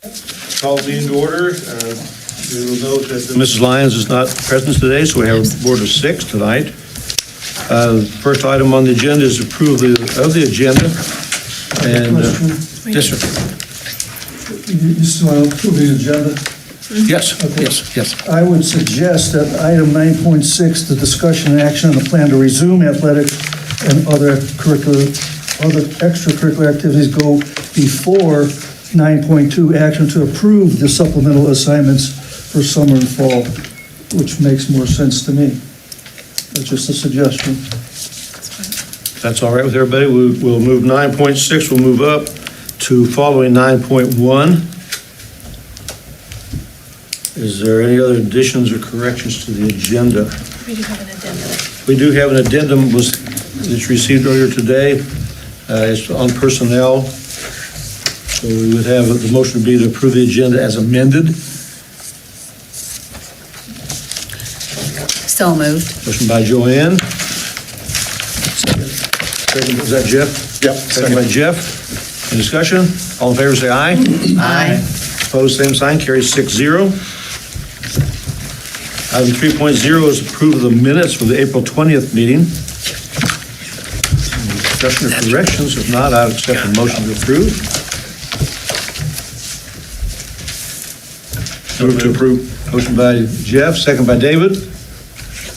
Call the meeting to order. We will note that Mrs. Lyons is not present today, so we have a board of 6 tonight. First item on the agenda is approval of the agenda. And yes, sir. You still want to approve the agenda? Yes, Okay. yes. I would suggest that item 9.6, the discussion and action on the plan to resume athletics and other extracurricular activities go before 9.2, action to approve the supplemental assignments for summer and fall, which makes more sense to me. That's just a suggestion. That's all right with everybody. We'll move 9.6, we'll move up to following 9.1. Is there any other additions or corrections to the agenda? We do have an addendum. We do have an addendum that's received earlier today. It's on personnel. So we would have the motion to be to approve the agenda as amended. So moved. Motion by Joanne. Second, is that Jeff? Yep. Second by Jeff. Any discussion? All in favor say aye. Aye. Opposed, same sign, carries 6-0. Item 3.0 is approve of the minutes for the April 20th meeting. Any discussion or corrections? If not, I'd accept the motion to approve. Move to approve. Motion by Jeff, second by David.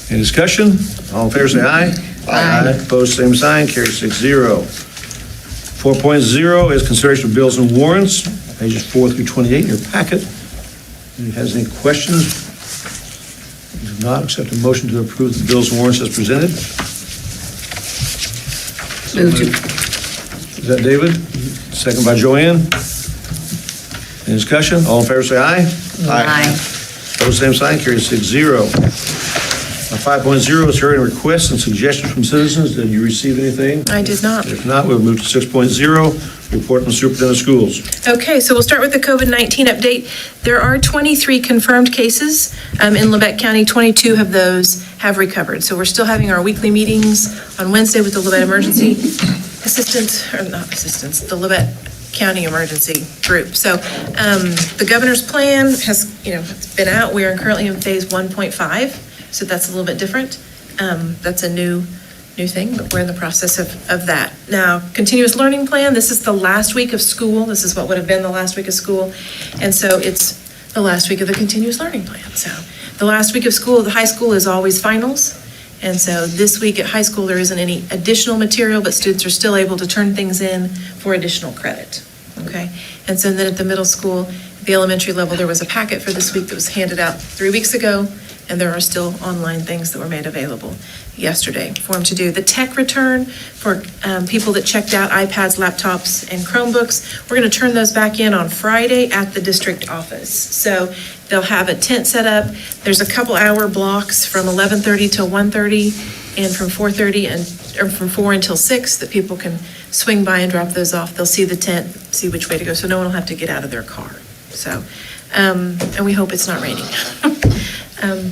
Any discussion? All in favor say aye. Aye. Opposed, same sign, carries 6-0. 4.0 is consideration of bills and warrants, pages 4 through 28 in your packet. Any has any questions? If not, accept a motion to approve the bills and warrants as presented. Move to. Is that David? Second by Joanne. Any discussion? All in favor say aye. Aye. Opposed, same sign, carries 6-0. 5.0 is hearing requests and suggestions from citizens. Did you receive anything? I did not. If not, we'll move to 6.0, report from the superintendent of schools. Okay, so we'll start with the COVID-19 update. There are 23 confirmed cases in Lebec County. 22 of those have recovered. So we're still having our weekly meetings on Wednesday with the Lebec Emergency Assistance, or not assistance, the Lebec County Emergency Group. So the governor's plan has, it's been out. We are currently in phase 1.5. So that's a little bit different. That's a new thing, but we're in the process of that. Now, continuous learning plan, this is the last week of school. This is what would have been the last week of school. And so it's the last week of the continuous learning plan. So the last week of school at the high school is always finals. And so this week at high school, there isn't any additional material, but students are still able to turn things in for additional credit. Okay? And so then at the middle school, the elementary level, there was a packet for this week that was handed out 3 weeks ago. And there are still online things that were made available yesterday for them to do. The tech return for people that checked out iPads, laptops, and Chromebooks, we're going to turn those back in on Friday at the district office. So they'll have a tent set up. There's a couple hour blocks from 11:30 till 1:30 and from 4:30 or from 4 until 6 that people can swing by and drop those off. They'll see the tent, see which way to go, so no one will have to get out of their car. So, and we hope it's not raining.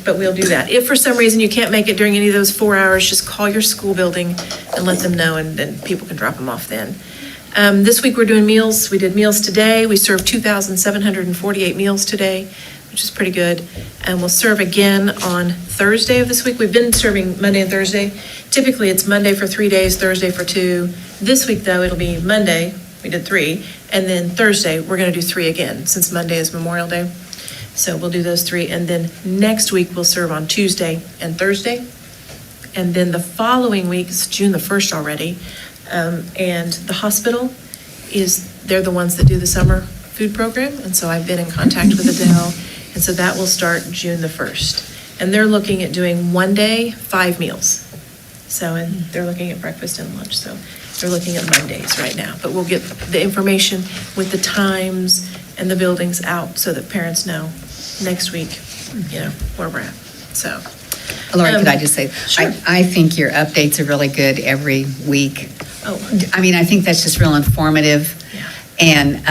But we'll do that. If for some reason you can't make it during any of those 4 hours, just call your school building and let them know, and then people can drop them off then. This week we're doing meals. We did meals today. We served 2,748 meals today, which is pretty good. And we'll serve again on Thursday of this week. We've been serving Monday and Thursday. Typically it's Monday for 3 days, Thursday for 2. This week though, it'll be Monday, we did 3, and then Thursday we're going to do 3 again since Monday is Memorial Day. So we'll do those 3, and then next week we'll serve on Tuesday and Thursday. And then the following week, it's June the 1st already, and the hospital they're the ones that do the summer food program, and so I've been in contact with Adele, and so that will start June the 1st. And they're looking at doing 1 day, 5 meals. So, and they're looking at breakfast and lunch, so they're looking at Mondays right now. But we'll get the information with the times and the buildings out so that parents know next week, where we're at. So, Lori, could I just say, Sure. I think your updates are really good every week. Oh. I mean, I think that's just real informative. Yeah. And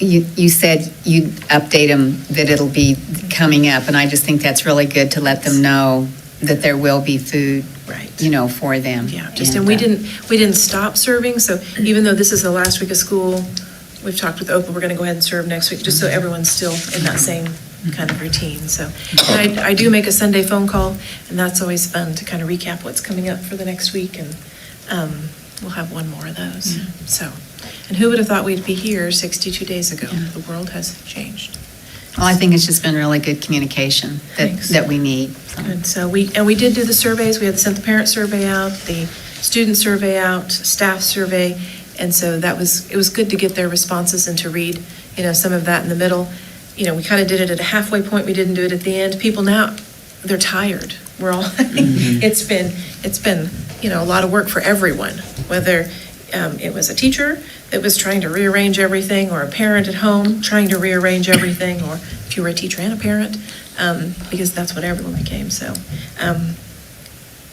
you said you'd update them, that it'll be coming up. And I just think that's really good to let them know that there will be food, Right. for them. Yeah, and we didn't stop serving. So even though this is the last week of school, we've talked with Oprah, we're going to go ahead and serve next week, just so everyone's still in that same kind of routine. So and I do make a Sunday phone call, and that's always fun to kind of recap what's coming up for the next week, and we'll have one more of those. So, and who would have thought we'd be here 62 days ago? The world has changed. Well, I think it's just been really good communication Thanks. that we need. Good. So we did do the surveys. We had sent the parent survey out, the student survey out, staff survey, and so it was good to get their responses and to read, some of that in the middle. We kind of did it at a halfway point. We didn't do it at the end. People now, they're tired. We're all, it's been, a lot of work for everyone, whether it was a teacher that was trying to rearrange everything, or a parent at home trying to rearrange everything, or if you were a teacher and a parent, because that's what everyone became. So,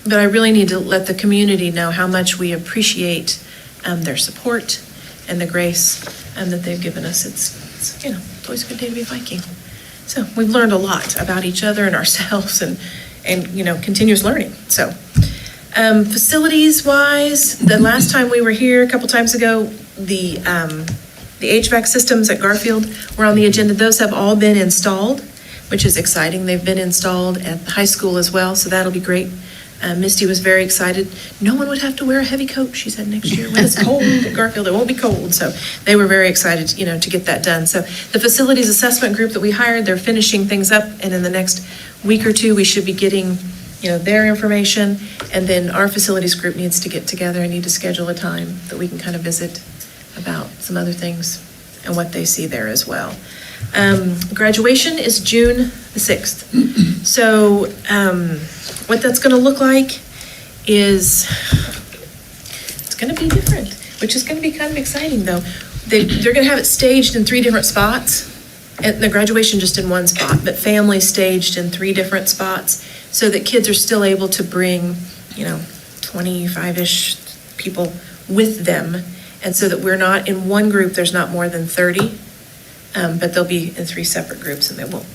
but I really need to let the community know how much we appreciate their support and the grace that they've given us. It's always a good day to be a Viking. So we've learned a lot about each other and ourselves, and continuous learning. So facilities-wise, the last time we were here a couple times ago, the HVAC systems at Garfield were on the agenda. Those have all been installed, which is exciting. They've been installed at the high school as well, so that'll be great. Misty was very excited. No one would have to wear a heavy coat, she said, next year. When it's cold at Garfield, it won't be cold. So they were very excited, to get that done. So the facilities assessment group that we hired, they're finishing things up, and in the next week or two, we should be getting, their information. And then our facilities group needs to get together and need to schedule a time that we can kind of visit about some other things and what they see there as well. Graduation is June the 6th. So what that's going to look like is, it's going to be different, which is going to be kind of exciting though. They're going to have it staged in 3 different spots, and the graduation just in one spot, but family staged in 3 different spots, so that kids are still able to bring, 25-ish people with them, and so that we're not in one group, there's not more than 30, but they'll be in 3 separate groups, and they won't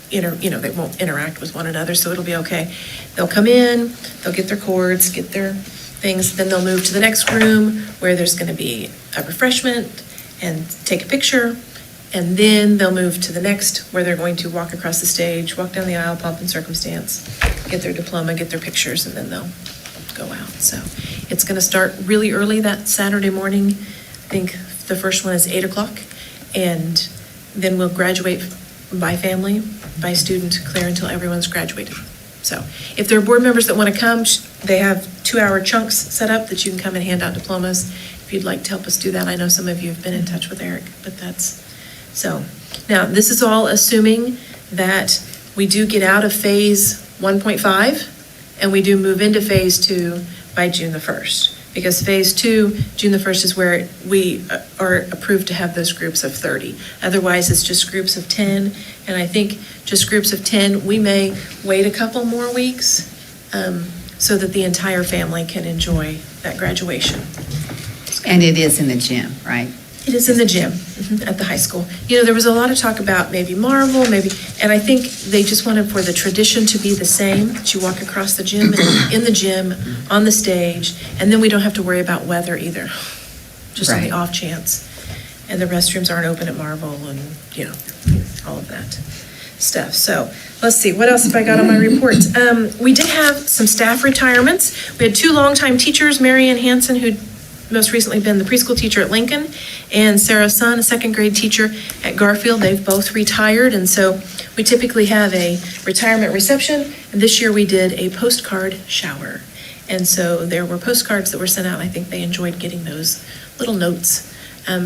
they won't interact with one another, so it'll be okay. They'll come in, they'll get their cords, get their things, then they'll move to the next room where there's going to be a refreshment and take a picture, and then they'll move to the next where they're going to walk across the stage, walk down the aisle, pomp and circumstance, get their diploma, get their pictures, and then they'll go out. So it's going to start really early that Saturday morning. I think the first one is 8 o'clock, and then we'll graduate by family, by student, clear until everyone's graduated. So if there are board members that want to come, they have 2-hour chunks set up that you can come and hand out diplomas. If you'd like to help us do that, I know some of you have been in touch with Eric, but that's, so. Now, this is all assuming that we do get out of phase 1.5 and we do move into phase 2 by June the 1st. Because phase 2, June the 1st, is where we are approved to have those groups of 30. Otherwise, it's just groups of 10. And I think just groups of 10, we may wait a couple more weeks so that the entire family can enjoy that graduation. And it is in the gym, right? It is in the gym at the high school. There was a lot of talk about maybe Marvel, and I think they just wanted for the tradition to be the same, that you walk across the gym and in the gym, on the stage, and then we don't have to worry about weather either, just on the off chance. And the restrooms aren't open at Marvel, and, all of that stuff. So let's see, what else have I got on my report? We did have some staff retirements. We had 2 longtime teachers, Mary Ann Hansen, who'd most recently been the preschool teacher at Lincoln, and Sarah Sun, a 2nd grade teacher at Garfield. They've both retired, and so we typically have a retirement reception, and this year we did a postcard shower. And so there were postcards that were sent out. I think they enjoyed getting those little notes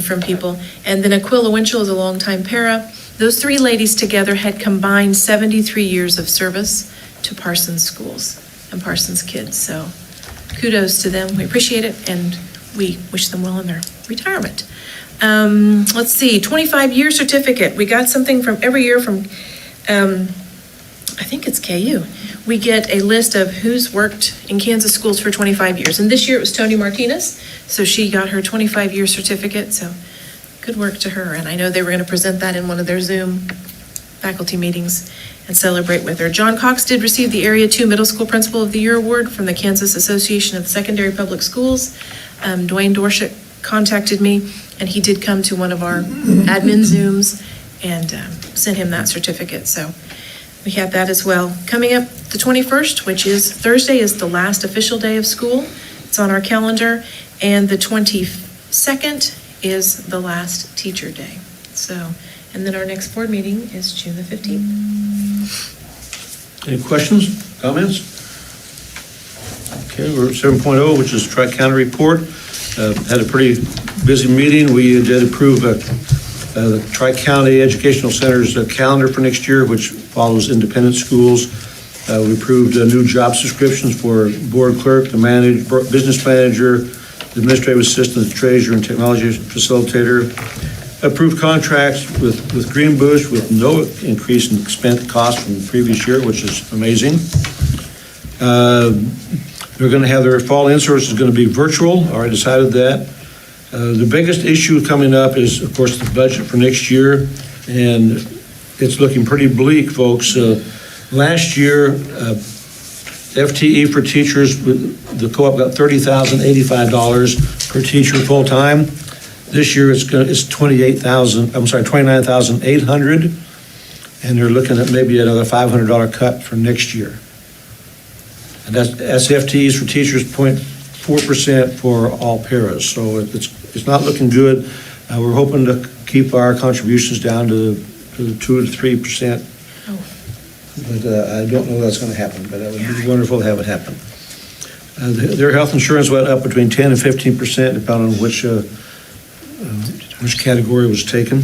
from people. And then Aquila Winchell is a longtime para. Those 3 ladies together had combined 73 years of service to Parsons schools and Parsons kids. So kudos to them. We appreciate it, and we wish them well in their retirement. Let's see, 25-year certificate. We got something from every year from, I think it's KU. We get a list of who's worked in Kansas schools for 25 years. And this year it was Tony Martinez. So she got her 25-year certificate. So good work to her. And I know they were going to present that in one of their Zoom faculty meetings and celebrate with her. John Cox did receive the Area 2 Middle School Principal of the Year Award from the Kansas Association of Secondary Public Schools. Dwayne Dorshett contacted me, and he did come to one of our admin Zooms and sent him that certificate. So we have that as well. Coming up the 21st, which is Thursday, is the last official day of school. It's on our calendar. And the 22nd is the last teacher day. So, and then our next board meeting is June the 15th. Any questions, comments? Okay, we're at 7.0, which is TriCounty Report. Had a pretty busy meeting. We did approve the Tri-County Educational Center's calendar for next year, which follows independent schools. We approved new job subscriptions for board clerk, the business manager, the administrative assistant, the treasurer, and technology facilitator. Approved contracts with Greenbush with no increase in expense cost from the previous year, which is amazing. They're going to have their fall in-source is going to be virtual. Already decided that. The biggest issue coming up is, of course, the budget for next year, and it's looking pretty bleak, folks. Last year, FTE for teachers, the co-op got $30,085 per teacher full-time. This year, it's $29,800, and they're looking at maybe another $500 cut for next year. And that's FTEs for teachers, 0.4% for all paras. So it's not looking good. We're hoping to keep our contributions down to 2 to 3%. But I don't know that's going to happen, but that would be wonderful to have it happen. Their health insurance went up between 10 and 15%, depending on which category was taken.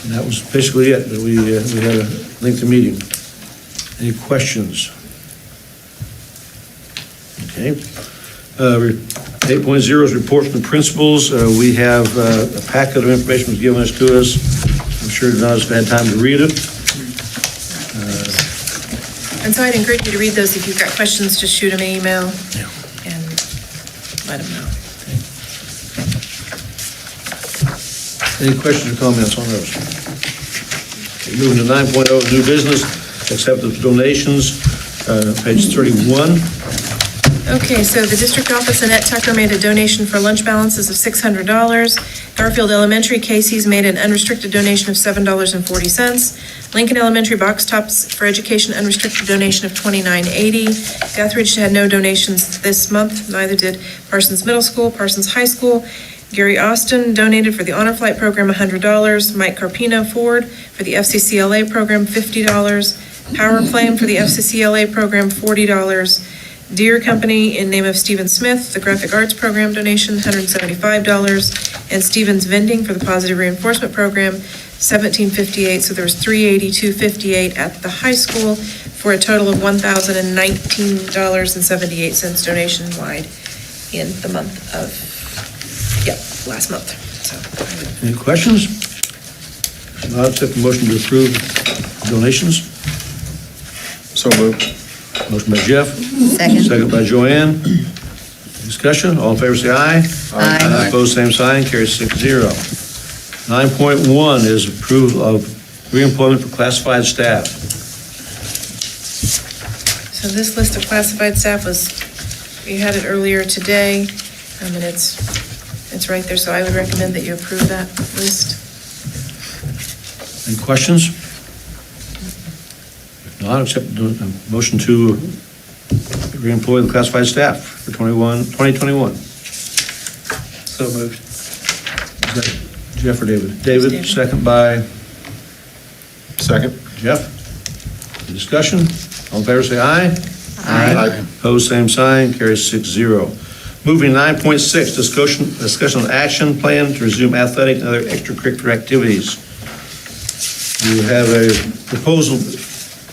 And that was basically it. We had a lengthy meeting. Any questions? Okay. 8.0 is reports from principals. We have a packet of information was given to us. I'm sure none of us have had time to read it. And so I'd encourage you to read those. If you've got questions, just shoot them an email and let them know. Any questions or comments on those? Okay, moving to 9.0, new business, acceptance of donations, page 31. Okay, so the district office, Annette Tucker, made a donation for lunch balances of $600. Garfield Elementary, Casey's made an unrestricted donation of $7.40. Lincoln Elementary box tops for education unrestricted donation of $29.80. Guthridge had no donations this month, neither did Parsons Middle School, Parsons High School. Gary Austin donated for the Honor Flight program $100. Mike Carpino Ford for the FCCLA program $50. Power Flame for the FCCLA program $40. Deere Company in name of Stephen Smith, the graphic arts program donation $175. And Stevens Vending for the positive reinforcement program $1758. So there was $382.58 at the high school for a total of $1,019.78 donation wide in the month of last month. So, Any questions? If not, accept the motion to approve donations. So moved. Motion by Jeff. Second. Second by Joanne. Discussion, all in favor say aye. Aye. Opposed, same sign, carries 6-0. 9.1 is approval of reemployment for classified staff. so this list of classified staff you had it earlier today, and it's right there. So I would recommend that you approve that list. Any questions? If not, accept the motion to reemploy the classified staff for 2021. So moved. Is that Jeff or David? David, second by Second. Jeff. Any discussion? All in favor say aye. Aye. Opposed, same sign, carries 6-0. Moving 9.6, discussion on action plan to resume athletic and other extracurricular activities. We have a proposal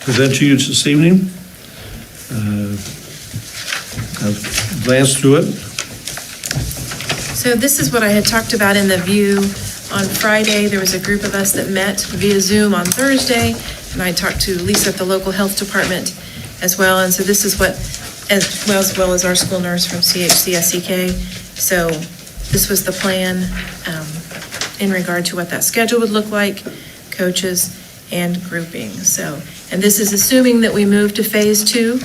presented to you this evening. I've glanced through it. So this is what I had talked about in the view on Friday. There was a group of us that met via Zoom on Thursday, and I talked to Lisa at the local health department as well. And so this is what, as well as our school nurse from CHCSEK. So this was the plan in regard to what that schedule would look like, coaches and grouping. So, and this is assuming that we move to phase 2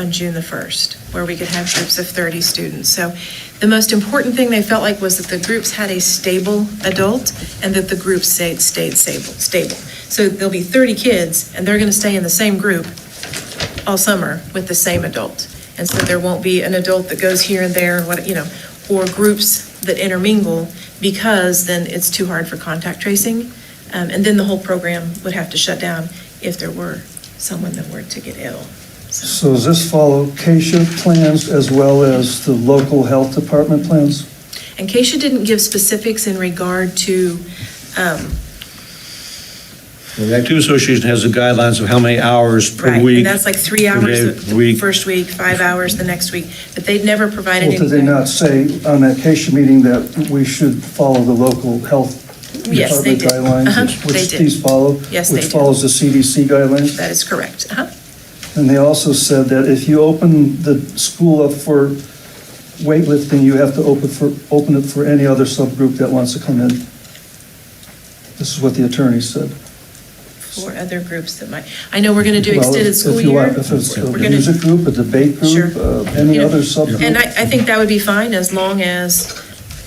on June the 1st, where we could have groups of 30 students. So the most important thing they felt like was that the groups had a stable adult and that the groups stayed stable. So there'll be 30 kids and they're going to stay in the same group all summer with the same adult. And so there won't be an adult that goes here and there, or groups that intermingle, because then it's too hard for contact tracing. And then the whole program would have to shut down if there were someone that were to get ill. So does this follow CASHA plans as well as the local health department plans? And Keisha didn't give specifics in regard to, Well, the Activity Association has the guidelines of how many hours per right, week. and that's like 3 hours per day, the week. first week, 5 hours the next week, but they'd never provided Well, anything. did they not say on that CASHA meeting that we should follow the local health Yes, they department did. guidelines? They Which did. these follow? Yes, they Which did. follows the CDC guidelines? That is correct. And they also said that if you open the school up for weightlifting, you have to open it for any other subgroup that wants to come in. This is what the attorney said. For other groups that might, I know we're going to do Well, extended if school you year. want, if it's a We're gonna- music group, a debate Sure. group, any You know, other subgroup. And I think that would be fine as long as,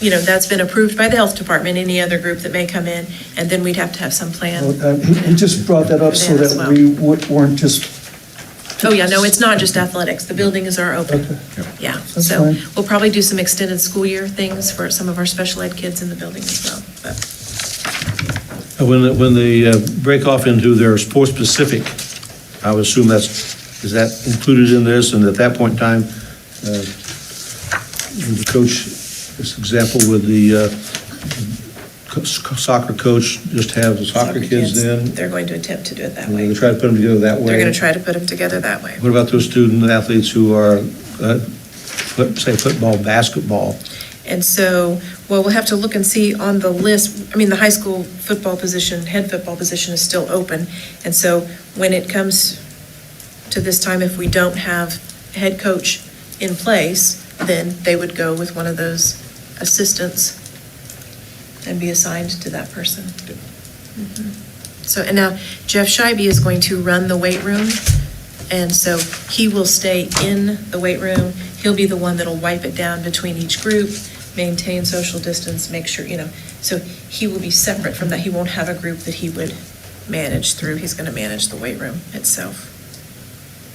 that's been approved by the health department, any other group that may come in, and then we'd have to have some plan. Well, He just brought that up so For that as that well. we weren't just, Oh, yeah, no, it's not just athletics. The buildings are open. okay. Yeah, That's so fine. we'll probably do some extended school year things for some of our special ed kids in the building as well. But When they break off into their sport specific, I would assume is that included in this? And at that point in time, the coach, this example with the soccer coach, just have the soccer kids in? They're going to attempt to do it that And way. they try to put them together that way? They're going to try to put them together that way. What about those student athletes who are, say, football, basketball? And so, well, we'll have to look and see on the list. I mean, the high school football position, head football position is still open. And so when it comes to this time, if we don't have a head coach in place, then they would go with one of those assistants and be assigned to that person. Mhm. So, and now Jeff Scheibe is going to run the weight room. And so he will stay in the weight room. He'll be the one that'll wipe it down between each group, maintain social distance, make sure, so he will be separate from that. He won't have a group that he would manage through. He's going to manage the weight room itself.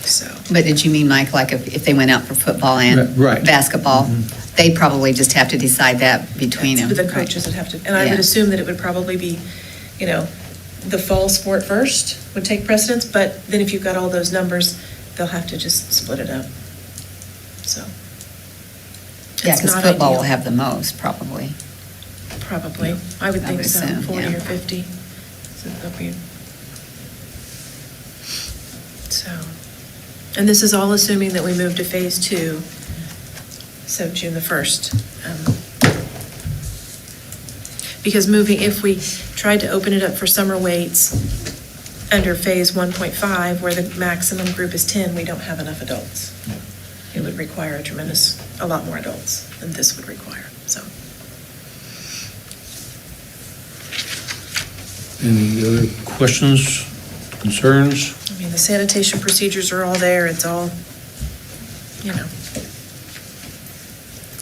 So, But did you mean, Mike, like if they went out for football and Right. basketball, they'd probably just have to decide that between them? the right? coaches would have to, and I would Yeah. assume that it would probably be, the fall sport first would take precedence, but then if you've got all those numbers, they'll have to just split it up. So. Yeah, it's because not football will ideal. have the most, probably. Probably. I would I think would so, assume, 40 yeah. or 50. So that'll be- So, and this is all assuming that we move to phase 2, so June the 1st. Because if we tried to open it up for summer weights under phase 1.5, where the maximum group is 10, we don't have enough adults. It would require a lot more adults than this would require, so. Any other questions, concerns? I mean, the sanitation procedures are all there, it's all,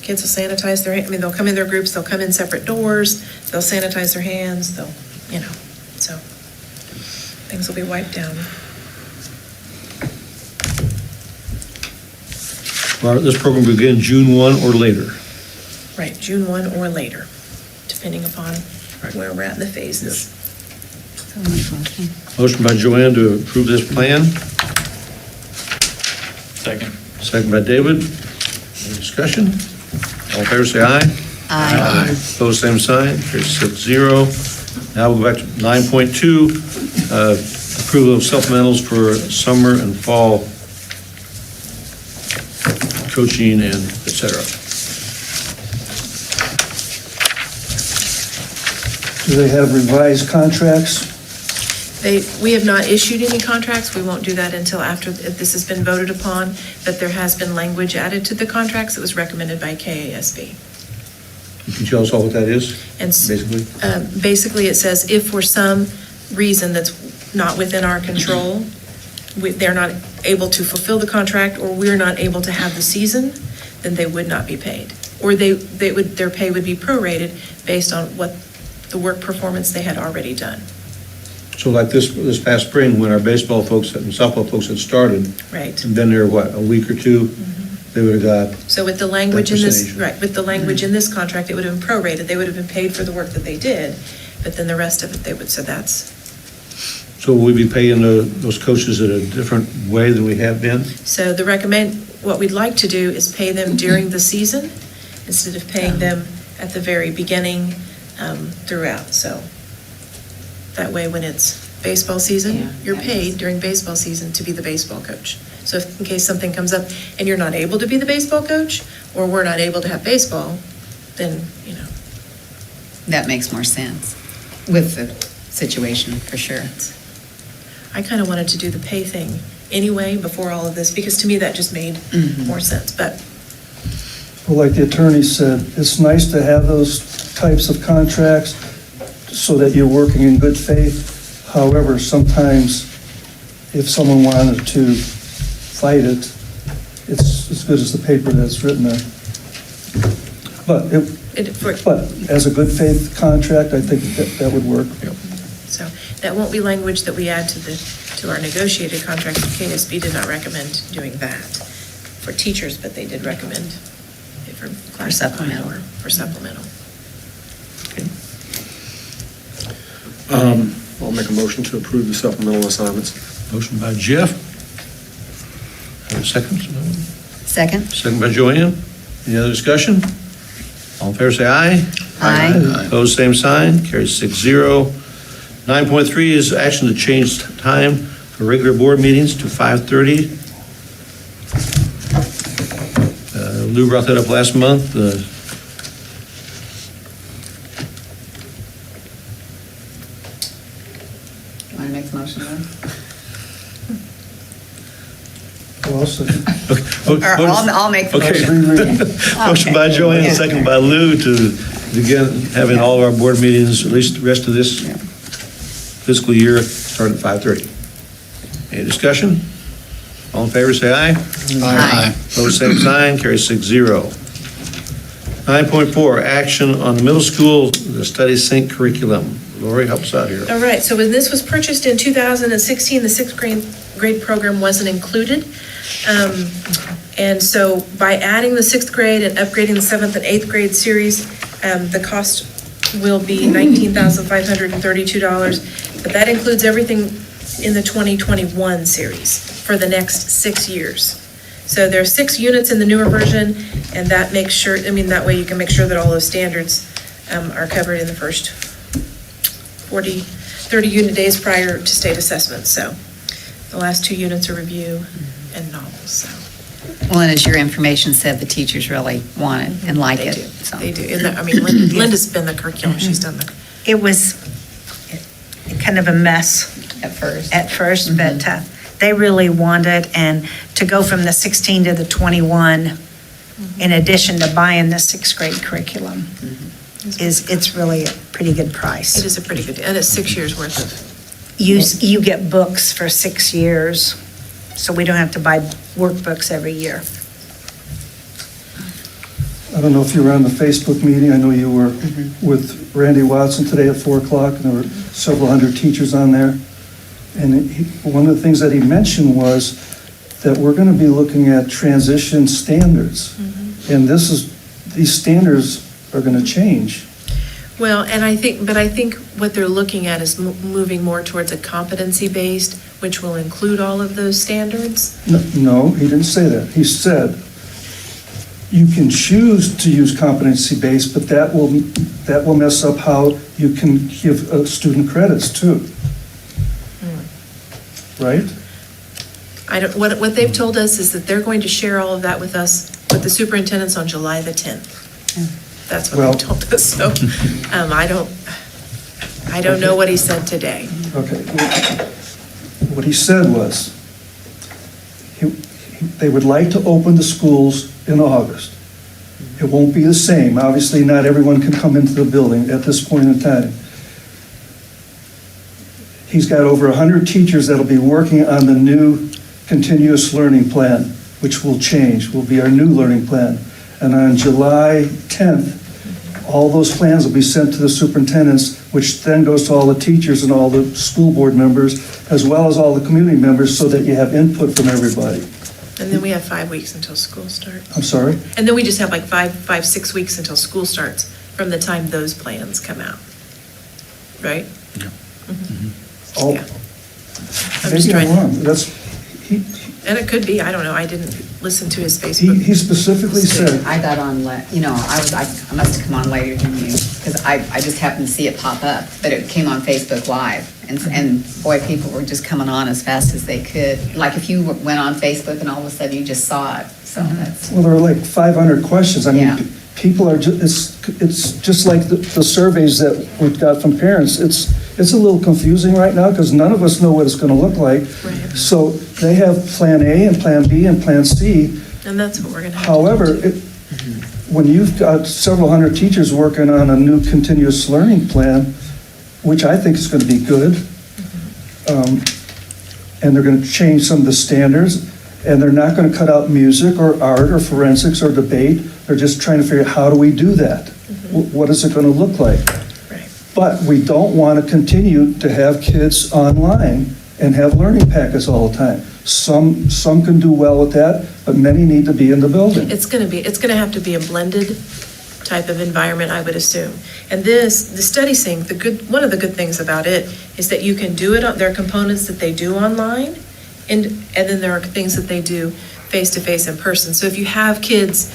Kids will sanitize they'll come in their groups, they'll come in separate doors, they'll sanitize their hands, so things will be wiped down. Well, this program will begin June 1 or later. Right, June 1 or later, depending upon where we're at in the phases. Motion by Joanne to approve this plan, Second. second by David. Any discussion? All in favor, say aye. Aye. Opposed, same sign, carries 6-0. Now we'll go back to 9.2, approval of supplementals for summer and fall coaching and et cetera. Do they have revised contracts? We have not issued any contracts, we won't do that until after this has been voted upon, but there has been language added to the contracts that was recommended by KASB. Can you tell us all what that is, And basically? basically, it says if for some reason that's not within our control, they're not able to fulfill the contract, or we're not able to have the season, then they would not be paid. Or their pay would be prorated based on what the work performance they had already done. So like this past spring, when our baseball folks and softball folks had started, Right. and been there, a week or two, they would have got, So with the language in this, percentage. right, with the language in this contract, it would have been prorated. They would have been paid for the work that they did, but then the rest of it, they would, so that's, so will we be paying those coaches in a different way than we have been? so what we'd like to do is pay them during the season instead of paying them at the very beginning throughout. So that way, when it's baseball season, you're paid during baseball season to be the baseball coach. So if, in case something comes up and you're not able to be the baseball coach, or we're not able to have baseball, then, That makes more sense with the situation, for sure. I kind of wanted to do the pay thing anyway before all of this, because to me, that just made more sense, but Well, like the attorney said, it's nice to have those types of contracts so that you're working in good faith. However, sometimes if someone wanted to fight it, it's as good as the paper that's written there. But as a good faith contract, I think that would work. so that won't be language that we add to our negotiated contract. KSB did not recommend doing that for teachers, but they did recommend it for classified supplemental. or for supplemental. I'll make a motion to approve the supplemental assignments. Motion by Jeff. Have a second? Second? Second by Joanne. Any other discussion? All in favor, say aye. Aye. Opposed, same sign. Carries 6-0. 9.3 is action to change time for regular board meetings to 5:30. Lou brought that up last month. Want to make the motion, Lou? Well, so I'll make the Okay. motion. Motion by Joanne, Yeah. second by Lou to begin having all of our board meetings, at least the rest of this fiscal year, start at 5:30. Any discussion? All in favor, say aye. Aye. Opposed, same sign, carries 6-0. 9.4, action on the middle school, the study sync curriculum. Lori, help us out here. All right, so when this was purchased in 2016, the sixth grade program wasn't included. And so by adding the sixth grade and upgrading the seventh and eighth grade series, the cost will be $19,532, but that includes everything in the 2021 series for the next 6 years. So there are 6 units in the newer version, and that makes sure, that way you can make sure that all those standards are covered in the first 30 unit days prior to state assessment. So the last 2 units are review and novels, so. Well, and as your information said, the teachers really want it and like They it. do, so. they do. And Linda's been the curriculum, she's done the, It was kind of a mess At first. but they really wanted, and to go from the 16 to the 21, in addition to buying the sixth grade curriculum, it's really a pretty good price. it is a pretty good, and it's 6 years worth of. You get books for 6 years, so we don't have to buy workbooks every year. I don't know if you were on the Facebook meeting. I know you were with Randy Watson today at 4 o'clock, and there were several hundred teachers on there. And one of the things that he mentioned was that we're going to be looking at transition standards. And these standards are going to change. Well, and I think what they're looking at is moving more towards a competency-based, which will include all of those standards. No, he didn't say that. He said, you can choose to use competency-based, but that will mess up how you can give student credits too. Right? What they've told us is that they're going to share all of that with us, with the superintendents on July the 10th. That's what they told us, so I don't know what he said today. Okay. What he said was, they would like to open the schools in August. It won't be the same. Obviously, not everyone can come into the building at this point in time. he's got over 100 teachers that'll be working on the new continuous learning plan, which will change, will be our new learning plan. And on July 10th, all those plans will be sent to the superintendents, which then goes to all the teachers and all the school board members, as well as all the community members, so that you have input from everybody. And then we have 5 weeks until school starts. I'm sorry? And then we just have like 6 weeks until school starts from the time those plans come out. Right? Oh, Yeah. I'm just maybe I'm trying, wrong. That's, and it could be, I don't know, I didn't listen to his he Facebook. specifically said, I got on, I must have come on later than you, because I just happened to see it pop up, but it came on Facebook Live. And boy, people were just coming on as fast as they could. Like if you went on Facebook and all of a sudden you just saw it, so that's. well, there are like 500 questions. I Yeah. mean, people are just, it's just like the surveys that we've got from parents. It's a little confusing right now because none of us know what it's going to look like. Right. So they have Plan A and Plan B and Plan C. And that's what we're going to have. However, when you've got several hundred teachers working on a new continuous learning plan, which I think is going to be good, and they're going to change some of the standards, and they're not going to cut out music or art or forensics or debate. They're just trying to figure out, how do we do that? What is it going to look like? Right. But we don't want to continue to have kids online and have learning packets all the time. Some can do well with that, but many need to be in the building. It's going to have to be a blended type of environment, I would assume. And the study sync, one of the good things about it is that you can do it, there are components that they do online, and then there are things that they do face-to-face in person. So if you have kids,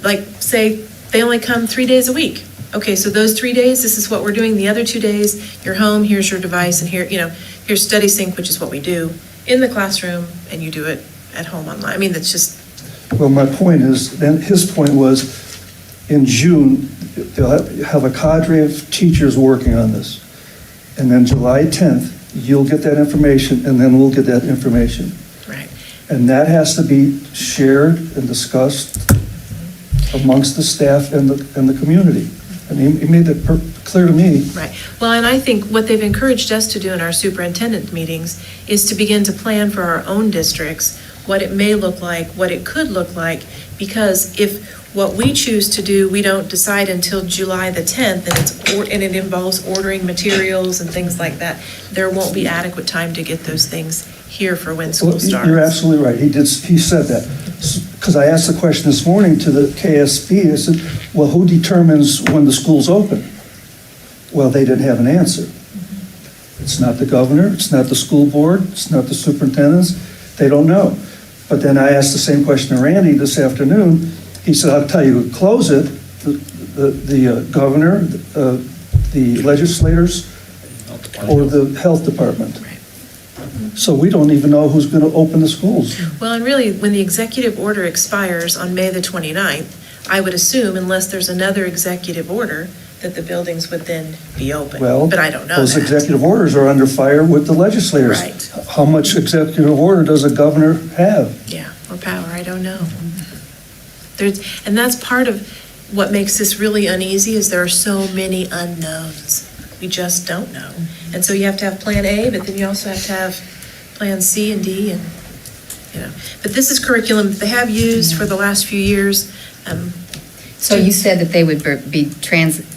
like, say, they only come 3 days a week. Okay, so those 3 days, this is what we're doing. The other 2 days, you're home, here's your device, and here's study sync, which is what we do in the classroom, and you do it at home online. I mean, that's just, Well, my point is, and his point was, in June, they'll have a cadre of teachers working on this. And then July 10th, you'll get that information, and then we'll get that information. right. And that has to be shared and discussed amongst the staff and the community. And he made that clear to me. Right. Well, and I think what they've encouraged us to do in our superintendent meetings is to begin to plan for our own districts, what it may look like, what it could look like, because if what we choose to do, we don't decide until July the 10th, and it involves ordering materials and things like that, there won't be adequate time to get those things here for when school Well, starts. you're absolutely right. He said that. Because I asked the question this morning to the KSB, I said, well, who determines when the school's open? Well, they didn't have an answer. It's not the governor, it's not the school board, it's not the superintendents, they don't know. But then I asked the same question to Randy this afternoon. He said, I'll tell you who close it, the governor, the legislators, or the health department. Right. So we don't even know who's going to open the schools. Well, and really, when the executive order expires on May the 29th, I would assume, unless there's another executive order, that the buildings would then be open. Well, But I don't know those that. executive orders are under fire with the legislators. Right. How much executive order does a governor have? Yeah, or power, I don't know. And that's part of what makes this really uneasy, is there are so many unknowns. We just don't know. And so you have to have Plan A, but then you also have to have Plan C and D, and, But this is curriculum that they have used for the last few years. So you said that they would be transitional?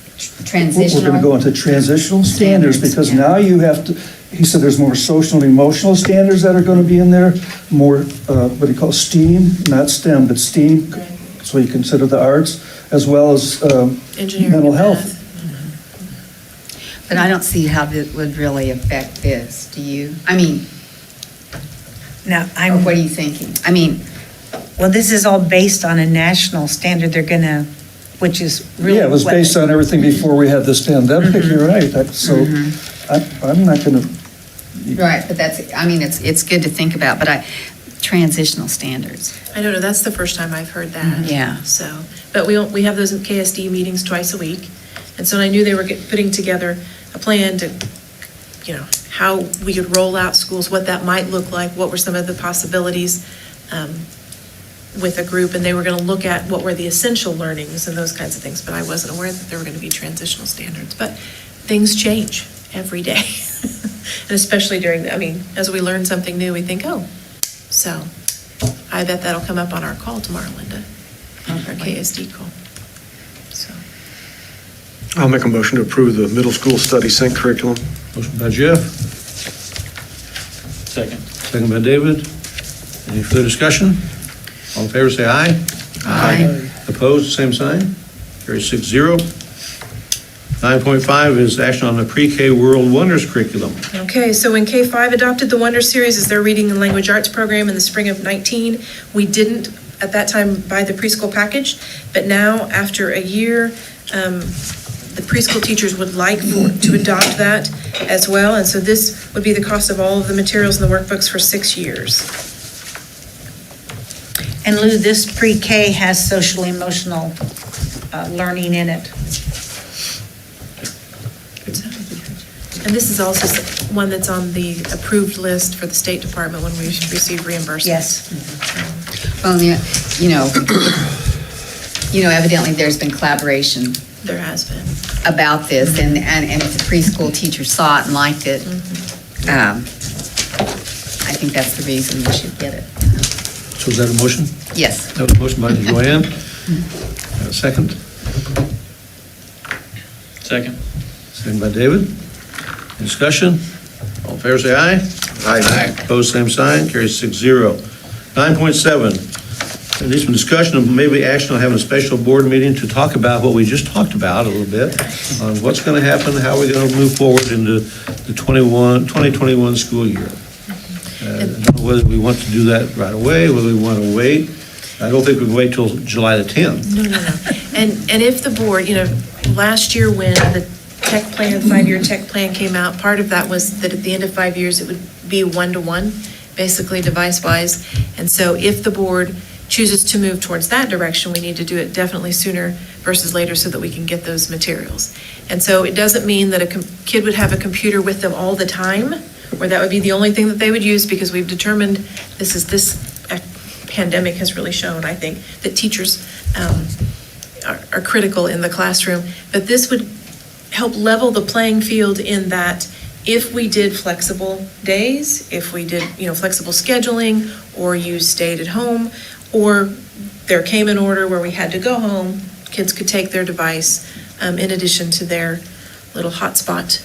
We're going to go into transitional standards, because yeah. now you have to, he said there's more social and emotional standards that are going to be in there, more, what do you call, STEAM, not STEM, but STEAM, so you consider the arts, as well as Engineering mental and health. math. But I don't see how that would really affect this, do you? I mean, No, or what are you thinking? I mean, well, this is all based on a national standard they're gonna, which is really. Yeah, it was what- based on everything before we had this pandemic, you're right. So I'm not going to, right, but it's good to think about, but transitional standards. I don't know, that's the first time I've heard that. Yeah. So, but we have those KSD meetings twice a week. And so I knew they were putting together a plan to, how we could roll out schools, what that might look like, what were some of the possibilities with a group, and they were going to look at what were the essential learnings and those kinds of things. But I wasn't aware that there were going to be transitional standards. But things change every day. And especially during, as we learn something new, we think, oh, so I bet that'll come up on our call tomorrow, Linda, our KSD call. So, I'll make a motion to approve the middle school study sync curriculum. Motion by Jeff, Second. second by David. Any further discussion? All in favor, say aye. Aye. Opposed, same sign. Carries 6-0. 9.5 is action on the pre-K World Wonders curriculum. okay, so when K-5 adopted the Wonder Series as their reading and language arts program in the spring of 19, we didn't, at that time, buy the preschool package, but now, after a year, the preschool teachers would like to adopt that as well, and so this would be the cost of all of the materials and the workbooks for 6 years. And Lou, this pre-K has social emotional learning in it. And this is also one that's on the approved list for the State Department when we receive reimbursement. Yes. Well, evidently there's been collaboration There has been. about this, and if the preschool teachers saw it and liked it, I think that's the reason we should get it. So is that a motion? Yes. That was a motion by Joanne. Second. Second. Second by David. Any discussion? All in favor, say aye. Aye. Opposed, same sign. Carries 6-0. 9.7, there needs some discussion of maybe action on having a special board meeting to talk about what we just talked about a little bit, on what's going to happen, how we're going to move forward into the 2021 school year. I don't know whether we want to do that right away, whether we want to wait. I don't think we can wait till July the 10th. No. And if the board, last year when the tech plan, 5-year tech plan came out, part of that was that at the end of 5 years, it would be 1-to-1, basically device-wise. And so if the board chooses to move towards that direction, we need to do it definitely sooner versus later so that we can get those materials. And so it doesn't mean that a kid would have a computer with them all the time, or that would be the only thing that they would use, because we've determined this pandemic has really shown, I think, that teachers are critical in the classroom. But this would help level the playing field in that if we did flexible days, if we did, flexible scheduling, or you stayed at home, or there came an order where we had to go home, kids could take their device in addition to their little hotspot,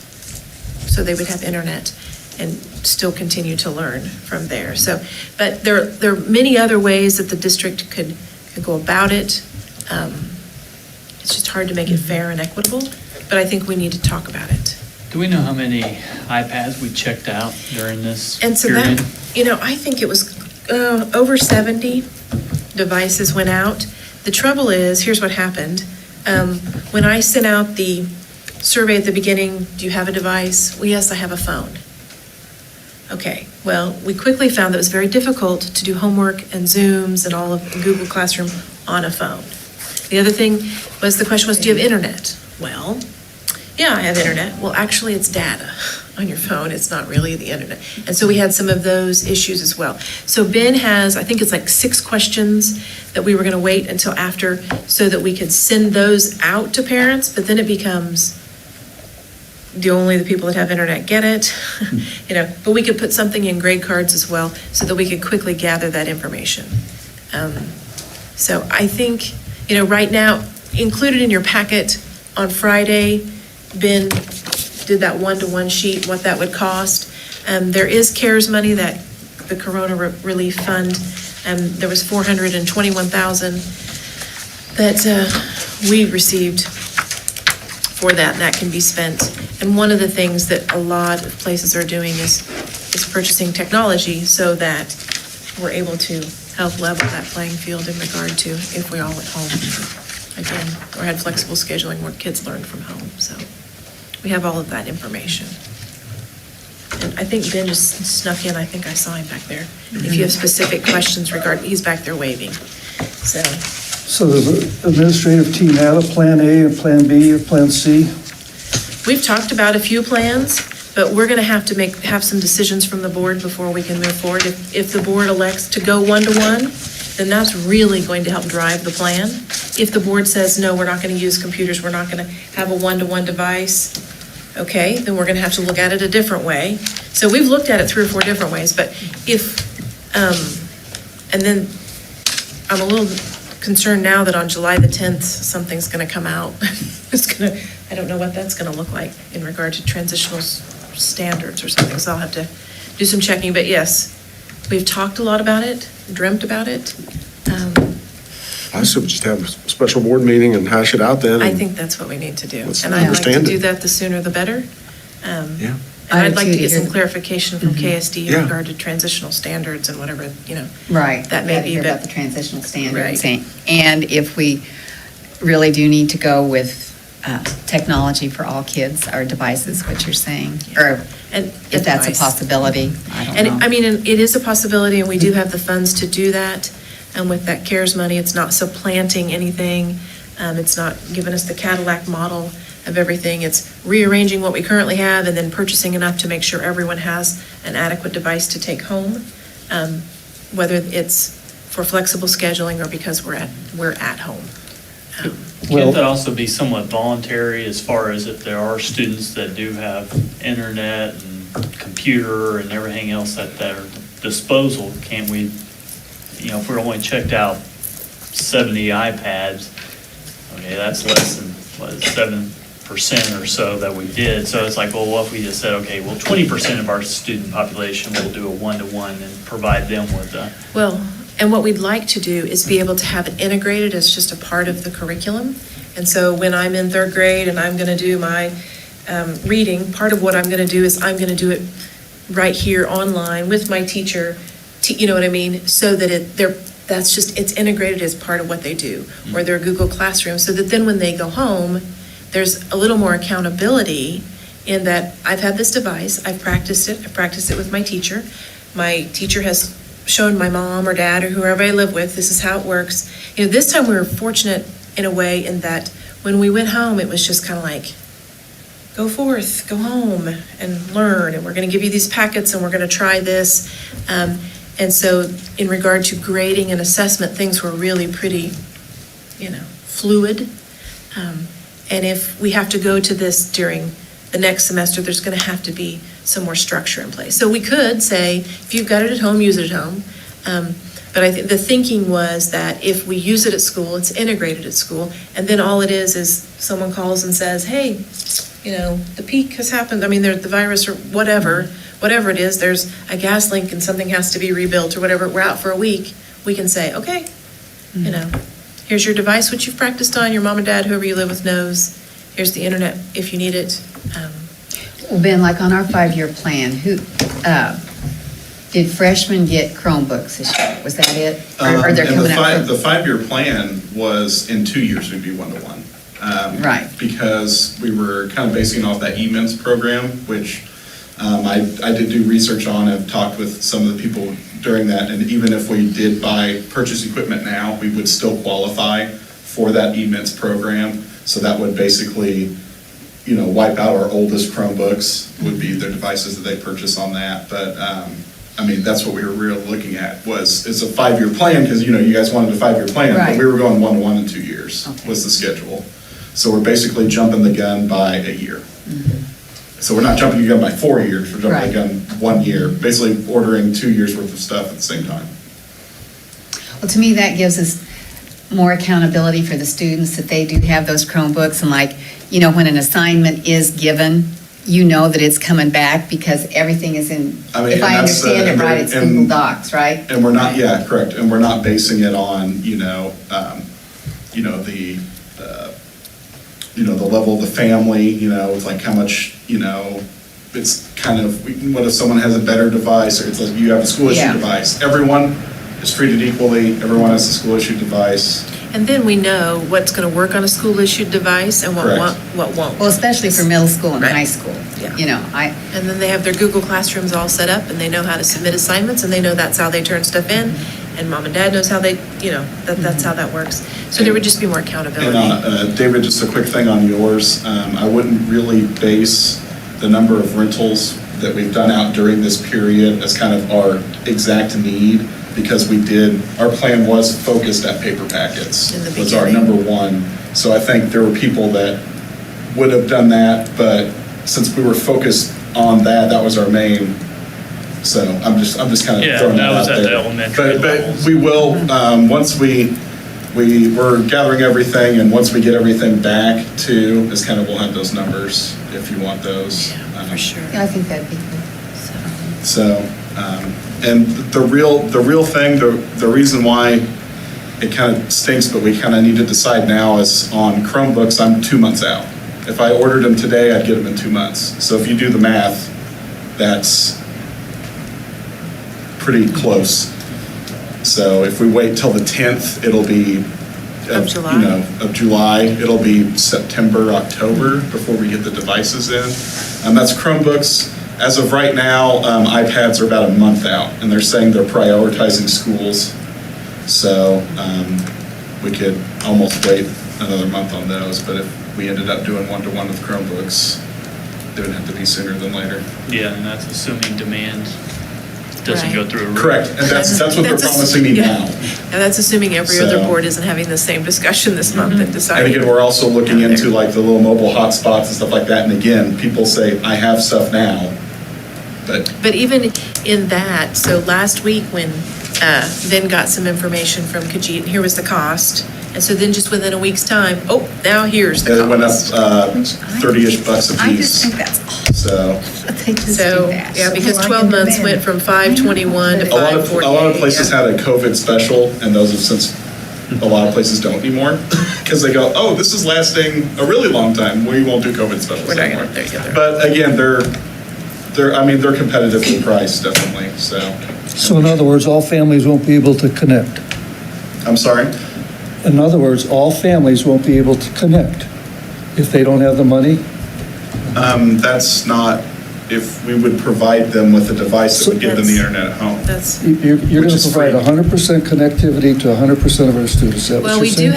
so they would have internet and still continue to learn from there. So, but there are many other ways that the district could go about it. It's just hard to make it fair and equitable, but I think we need to talk about it. Do we know how many iPads we checked out during this And so period? that, I think it was over 70 devices went out. The trouble is, here's what happened. When I sent out the survey at the beginning, do you have a device? Well, yes, I have a phone. Okay, well, we quickly found that it was very difficult to do homework and Zooms and all of Google Classroom on a phone. The other thing was, the question was, do you have internet? Well, yeah, I have internet. Well, actually, it's data on your phone. It's not really the internet. And so we had some of those issues as well. So Ben has, I think it's like 6 questions that we were going to wait until after so that we could send those out to parents, but then it becomes, do only the people that have internet get it? But we could put something in grade cards as well so that we could quickly gather that information. So I think, right now, included in your packet on Friday, Ben did that 1-to-1 sheet, what that would cost. There is CARES money, that the Corona Relief Fund. There was $421,000 that we received for that, and that can be spent. And one of the things that a lot of places are doing is purchasing technology so that we're able to help level that playing field in regard to if we're all at home again, or had flexible scheduling where kids learn from home. So we have all of that information. And I think Ben just snuck in. I think I saw him back there. If you have specific questions regarding, he's back there waving. So does the administrative team have a plan A, a plan B, or plan C? we've talked about a few plans, but we're going to have have some decisions from the board before we can move forward. If the board elects to go 1-to-1, then that's really going to help drive the plan. If the board says, no, we're not going to use computers, we're not going to have a 1-to-1 device, okay, then we're gonna have to look at it a different way. So we've looked at it 3 or 4 different ways, but if, and then I'm a little concerned now that on July the 10th, something's gonna come out. I don't know what that's gonna look like in regard to transitional standards or something, so I'll have to do some checking, but yes, we've talked a lot about it, dreamt about it. I should just have a special board meeting and hash it out then. I and think that's what we need to do. Let's And I'd like to understand do it. that the sooner the better. Yeah. And I'd like to I get do some too. clarification from KSD in Yeah. regard to transitional standards and whatever, Right. That may Gotta be hear a bit- about the transitional standards. Right. And if we really do need to go with technology for all kids, our devices, what you're saying, or And if that's a advice. possibility, I don't And, know. I mean, and it is a possibility, and we do have the funds to do that. And with that CARES money, it's not supplanting anything. It's not giving us the Cadillac model of everything. It's rearranging what we currently have and then purchasing enough to make sure everyone has an adequate device to take home, whether it's for flexible scheduling or because we're at home. Can't that also be somewhat voluntary as far as if there are students that do have internet and computer and everything else at their disposal? Can't we, if we're only checked out 70 iPads, okay, that's less than, 7% or so that we did. So it's like, well, what if we just said, okay, well, 20% of our student population will do a one-to-one and provide them with a. Well, and what we'd like to do is be able to have it integrated as just a part of the curriculum. And so when I'm in 3rd grade and I'm going to do my reading, part of what I'm going to do is I'm going to do it right here online with my teacher, you know what I mean? So that it's integrated as part of what they do, or their Google Classroom, so that then when they go home, there's a little more accountability in that I've had this device, I've practiced it with my teacher. My teacher has shown my mom or dad or whoever I live with, this is how it works. This time we were fortunate in a way in that when we went home, it was just kind of like, go forth, go home and learn, and we're going to give you these packets and we're going to try this. And so in regard to grading and assessment, things were really pretty, fluid. And if we have to go to this during the next semester, there's going to have to be some more structure in place. So we could say, if you've got it at home, use it at home. But I think the thinking was that if we use it at school, it's integrated at school, and then all it is someone calls and says, hey, the peak has happened. I mean, the virus or whatever it is, there's a gas leak and something has to be rebuilt or whatever, we're out for a week, we can say, okay, here's your device, which you've practiced on, your mom and dad, whoever you live with knows. Here's the internet if you need it. Well, Ben, like on our 5-year plan, did freshmen get Chromebooks this year? Was that it? Or they're And coming out? the 5-year plan was in 2 years we'd be one-to-one. Right. Because we were kind of basing off that E-Mints program, which I did do research on and talked with some of the people during that. And even if we did purchase equipment now, we would still qualify for that E-Mints program. So that would basically, wipe out our oldest Chromebooks would be their devices that they purchase on that. But that's what we were really looking at it's a 5-year plan because, you guys wanted a 5-year plan, Right. but we were going one-to-one in 2 years Okay. was the schedule. So we're basically jumping the gun by a year. So we're not jumping the gun by 4 years, we're jumping the gun 1 year, basically ordering 2 years worth of stuff at the same time. Well, to me, that gives us more accountability for the students that they do have those Chromebooks, and when an assignment is given, that it's coming back because everything is in, if and I that's, understand it right, it's and- Google Docs, right? And we're not, yeah, correct, and we're not basing it on, the level of the family, with like how much, it's kind of, what if someone has a better device, or it's like you have a school issue Yeah. device. Everyone is treated equally, everyone has a school issue device. And then we know what's going to work on a school-issued device and what Correct. won't. Well, especially for middle school and Right. high school. Yeah. And then they have their Google Classrooms all set up, and they know how to submit assignments, and they know that's how they turn stuff in, and mom and dad knows how they, that's how that works. So there would just be more accountability. And David, just a quick thing on yours, I wouldn't really base the number of rentals that we've done out during this period as kind of our exact need, because our plan was focused at paper packets. In the Was our beginning. number one. So I think there were people that would have done that, but since we were focused on that, that was our main. So I'm just kind of Yeah, throwing that that was out at there. the elementary But levels. we will, once we're gathering everything, and once we get everything back to, is kind of, we'll have those numbers if you want those. For sure. Yeah, I think that'd be good. So, and the real thing, the reason why it kind of stinks, but we kind of need to decide now is on Chromebooks, I'm 2 months out. If I ordered them today, I'd get them in 2 months. So if you do the math, that's pretty close. So if we wait till the 10th, it'll be Of July. of July, it'll be September, October before we get the devices in. That's Chromebooks. As of right now, iPads are about a month out, and they're saying they're prioritizing schools. So we could almost wait another month on those, but if we ended up doing one-to-one with Chromebooks, it would have to be sooner than later. Yeah, and that's assuming demand doesn't Right. go through a roof. Correct, and that's what they're That's a- promising me yeah. now. And that's assuming every other So- board isn't having the same discussion this month and And deciding. again, we're also looking out into there. like the little mobile hotspots and stuff like that, and again, people say, I have stuff now, but But even in that, so last week when Ben got some information from Khajiit, and here was the cost. And so then just within a week's time, oh, now here's the it went up cost. 30-ish bucks a I just piece. think that's awesome So that they just do So, that. yeah, because Well, I 12 can months demand. went from 521 to a lot 548. of places yeah. had a COVID special, and those have since, a lot of places don't anymore, because they go, oh, this is lasting a really long time, we won't do COVID specials We're not anymore. gonna- there you go. But again, they're competitively priced, definitely, so. So in other words, all families won't be able to connect. I'm sorry? In other words, all families won't be able to connect if they don't have the money. That's not, if we would provide them with a device that would give them the That's- internet at home. That's, You're Which going is to provide free. 100% connectivity to 100% of our students. Is that what well, you're we saying?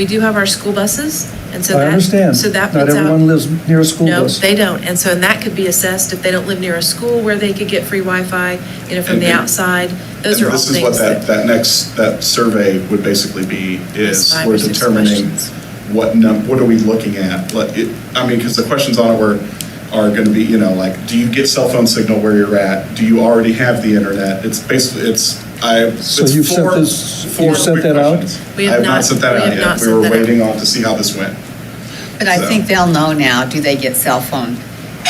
do have our school buses, and so I that. understand. So that Not puts out. everyone lives near a school No, bus. they don't. And so that could be assessed if they don't live near a school where they could get free Wi-Fi, from the And- outside. Those And are all this is what things that survey would basically be, Those is 5 we're or 6 determining questions. what are we looking at? Because the questions on it are going to be, like, do you get cell phone signal where you're at? Do you already have the internet? It's basically, So you've sent that out? We I have have not not- sent that we out have yet. not We sent were that out. waiting on to see how this went. But I So. think they'll know now, do they get cell phone?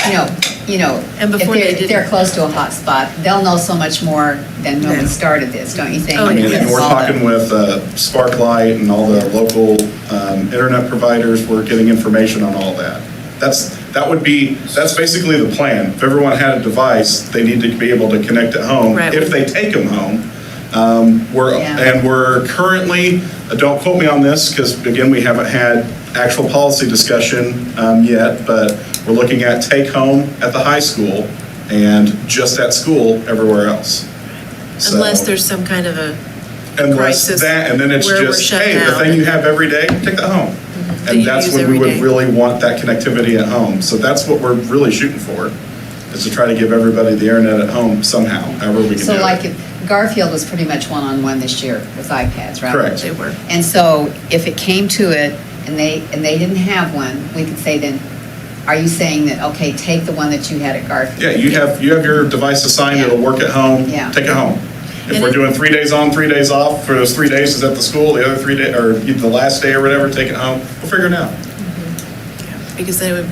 And before they if didn't. they're close to a hot spot, they'll know so much more than when Yeah. we started this, don't you think? Oh, I mean, yes. and we're talking with Sparklight and all the local internet providers. We're getting information on all that. That's basically the plan. If everyone had a device, they need to be able to connect at home. Right. If they take them home, Yeah. we're currently, don't quote me on this, because again, we haven't had actual policy discussion yet, but we're looking at take home at the high school and just at school everywhere else. So- Unless there's some kind of a Unless crisis that, and then it's where we're just, shut hey, the down. thing you have every day, take that home. that And you that's use when we every would day. really want that connectivity at home. So that's what we're really shooting for, is to try to give everybody the internet at home somehow, however we can do So it. like if Garfield was pretty much one-on-one this year with iPads, right? Correct. They were. And so if it came to it and they didn't have one, we could say then, are you saying that, okay, take the one that you had at Garfield? Yeah, you have your device assigned, Yeah. it'll work at home, Yeah. take it home. If And we're it- doing 3 days on, 3 days off, for those 3 days is at the school, the other 3 days, or the last day or whatever, take it home, we'll figure it out. Because then it would,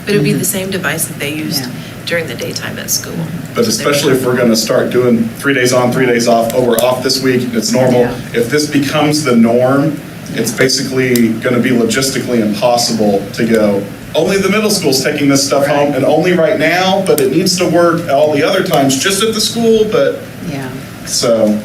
but it would be the same device that they used Yeah. during the daytime at school. But especially if we're gonna start doing 3 days on, 3 days off, oh, we're off this week, it's normal. Yeah. If this becomes the norm, it's basically gonna be logistically impossible to go, only the middle school's taking this stuff home, Right. and only right now, but it needs to work all the other times, just at the school, but, Yeah, so,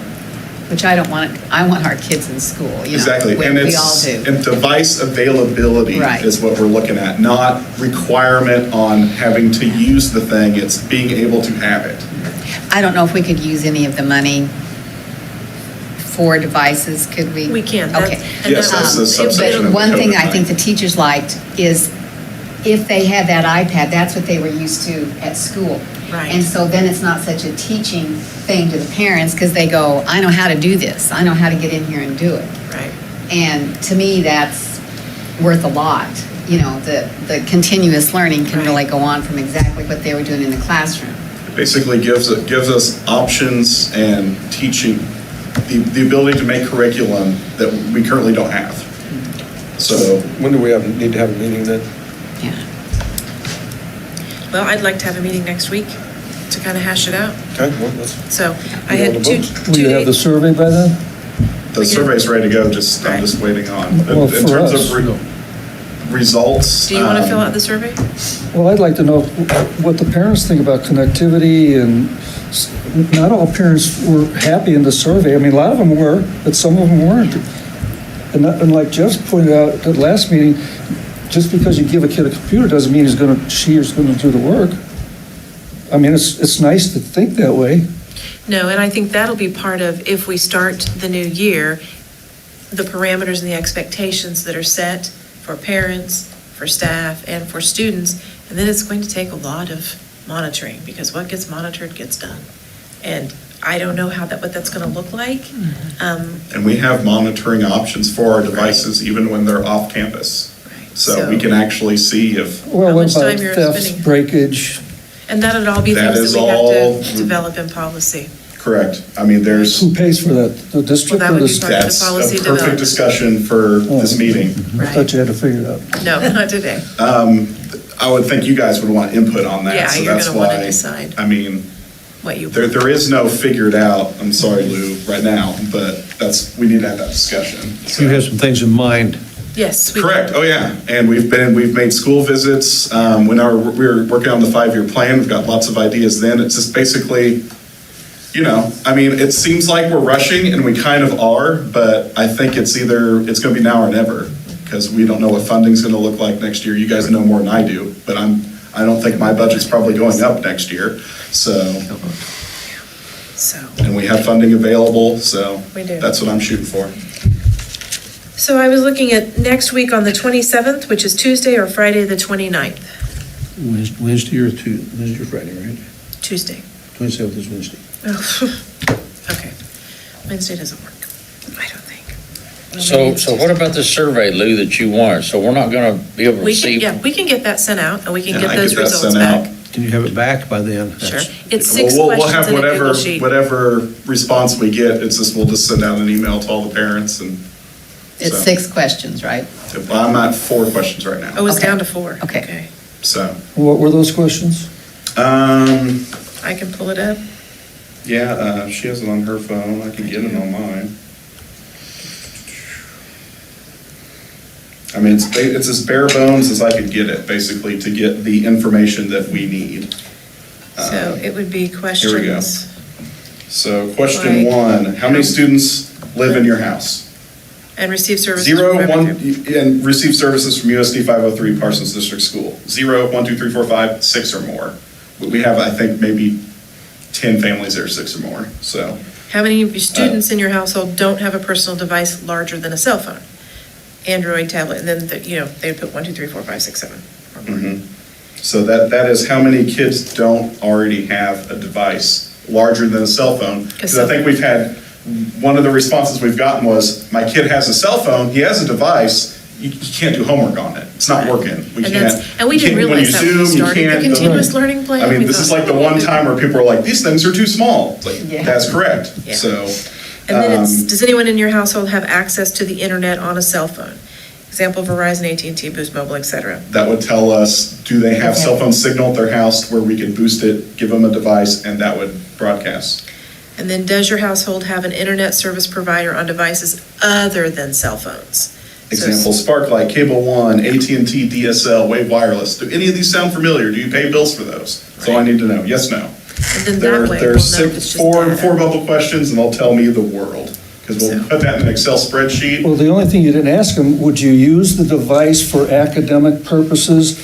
which I don't want, I want our kids in school, exactly. We And all it's, do. and device availability Right. is what we're looking at, not requirement on having to use the thing, it's being able to have it. I don't know if we could use any of the money for devices, could we? We can. Okay. And Yes, that's the it- subsection of the One thing COVID I think the money. teachers liked is if they had that iPad, that's what they were used to at school. Right. And so then it's not such a teaching thing to the parents because they go, I know how to do this. I know how to get in here and do it. Right. And to me, that's worth a lot, the continuous learning can really go on from exactly what they were doing in the classroom. It basically gives us options and teaching, the ability to make curriculum that we currently don't have. So When do we need to have a meeting then? Yeah. Well, I'd like to have a meeting next week to kind of hash it out. Okay, well, that's, So I You had on the two books? Will you have the dates. survey by then? the survey's ready to go, I'm just waiting on. Well, In for terms us. of results. Do you want to fill out the survey? Well, I'd like to know what the parents think about connectivity, and not all parents were happy in the survey. I mean, a lot of them were, but some of them weren't. And like Jeff pointed out at the last meeting, just because you give a kid a computer doesn't mean she is going to do the work. I mean, it's nice to think that way. No, and I think that'll be part of, if we start the new year, the parameters and the expectations that are set for parents, for staff, and for students. And then it's going to take a lot of monitoring, because what gets monitored gets done. And I don't know what that's going to look like. And we have monitoring options for our devices even when they're off campus. Right. So we can actually see if, Well, How what much about time you're theft, spending. breakage? And that'll all be That things is that we have all- to develop in policy. correct. I mean, there's, Who pays for that? The district Well, that or would the be part state? of the that's policy a perfect development. discussion for this meeting. I thought you had to figure it out. No, not today. I would think you guys would want input on that. Yeah, so you're that's gonna wanna why, decide. I mean, What you, there is no figured out, I'm sorry, Lou, right now, but we need to have that discussion. So- You have some things in mind. yes. we- Correct, oh yeah, and we've made school visits, we were working on the 5-year plan, we've got lots of ideas then, it's just basically, I mean, it seems like we're rushing, and we kind of are, but I think it's gonna be now or never, because we don't know what funding's gonna look like next year, you guys know more than I do, but I don't think my budget's probably going up next year, so, So, and we have funding available, so. We do. That's what I'm shooting for. so I was looking at next week on the 27th, which is Tuesday, or Friday, the 29th. Wednesday or Friday, right? Tuesday. 27th is Wednesday. Oh, okay. Wednesday doesn't work, I don't think. Well, So, maybe it's so what about this survey, Lou, that you want? So we're not gonna be able to We can, see? yeah, we can get that sent out, and we can Yeah, get I those get that results sent out. back. Can you have it back by then? Sure. That's- It's 6 We'll questions have in a Google sheet. whatever response we get, we'll just send out an email to all the parents and. It's so. 6 questions, right? I'm at 4 questions right now. Oh, it's Okay. down to 4. Okay. So, What were those questions? I can pull it up. yeah, she has it on her phone. I can get it on mine. I mean, it's as bare bones as I could get it, basically, to get the information that we need. So it would be questions. here we go. So question Like- 1, how many students live in your house? And receive services. 0, from 1, every- and receive services from USD 503 Parsons District School. 0, 1, 2, 3, 4, 5, 6 or more. We have, I think, maybe 10 families that are 6 or more, so. How many of your students in your household don't have a personal device larger than a cell phone? Android, tablet, and then, they would put 1, 2, 3, 4, 5, 6, 7. or more. So that is how many kids don't already have a device larger than a cell phone? Because I think we've had, one of the responses we've gotten was, my kid has a cell phone, he has a device, you can't do homework on it, it's not working. We And can't. and we didn't you can't- realize that when we Zoom, you started the can't- continuous learning plan. I mean, We this is thought, like the oh, one time where people are like, these things are too small. It's like, Yeah. that's correct, Yeah. so. And then does anyone in your household have access to the internet on a cell phone? Example, Verizon, AT&T, Boost Mobile, et cetera. That would tell us, do they have cell phone signal at their house where we can boost it, give them a device, and that would broadcast? And then does your household have an internet service provider on devices other than cell phones? So- Example, Sparklight, Cable One, AT&T, DSL, Wave Wireless. Do any of these sound familiar? Do you pay bills for those? That's all I need to know. Yes, no. And then There that way, we'll know there's if it's just four data. bubble questions, and they'll tell me the world. Because we'll So- put that in an Excel spreadsheet. Well, the only thing you didn't ask them, would you use the device for academic purposes?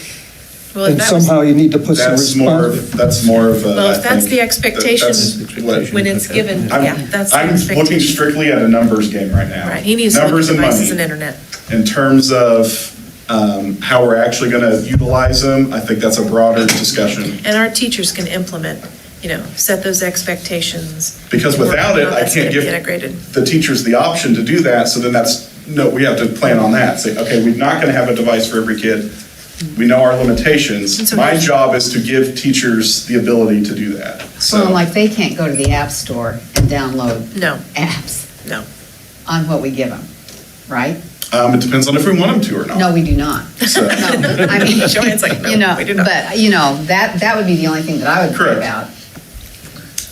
Well, if And that was- somehow you need to put some That's more response. of a. Well, if I that's think, the expectation that's what- when it's given, I'm- yeah, that's the I'm looking expectation. strictly at a numbers game right now. Right, he needs to look Numbers at and devices and money. internet. In terms of how we're actually going to utilize them, I think that's a broader discussion. And our teachers can implement, set those expectations. Because and work without on it, how I that's can't gonna be give integrated. the teachers the option to do that, so then that's no, we have to plan on that. Say, okay, we're not going to have a device for every kid. We know our limitations. So My there's- job is to give teachers the ability to do that. So, Well, like, they can't go to the App Store and download No, apps no. on what we give them, right? it depends on if we want them to or not. No, we do not. So- No, I mean, Joanne's like, no, you know, we do not. but, you know, that would be the only thing that I would Correct. worry about.